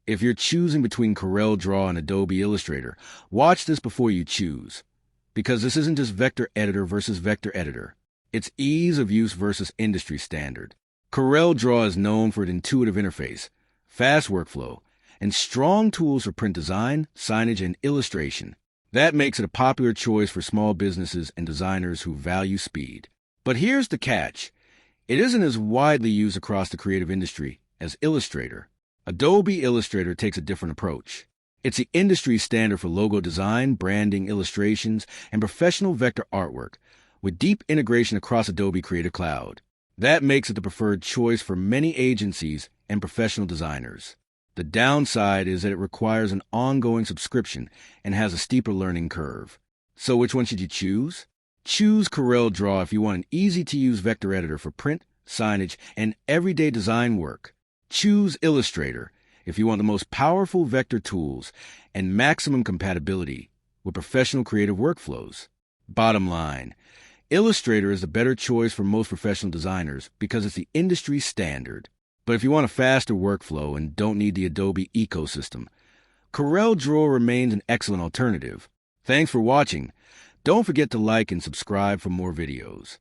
If you're choosing between CorelDRAW and Adobe Illustrator, watch this before you choose. Because this isn't just vector editor versus vector editor. It's ease of use versus industry standard. CorelDRAW is known for its intuitive interface, fast workflow, and strong tools for print design, signage, and illustration. That makes it a popular choice for small businesses and designers who value speed. But here's the catch. It isn't as widely used across the creative industry as Illustrator. Adobe Illustrator takes a different approach. It's the industry standard for logo design, branding, illustrations, and professional vector artwork, with deep integration across Adobe Creative Cloud. That makes it the preferred choice for many agencies and professional designers. The downside is that it requires an ongoing subscription and has a steeper learning curve. So which one should you choose? Choose CorelDRAW if you want an easy-to-use vector editor for print, signage, and everyday design work. Choose Illustrator if you want the most powerful vector tools and maximum compatibility with professional creative workflows. Bottom line, Illustrator is the better choice for most professional designers because it's the industry standard. But if you want a faster workflow and don't need the Adobe ecosystem, CorelDRAW remains an excellent alternative. Thanks for watching. Don't forget to like and subscribe for more videos.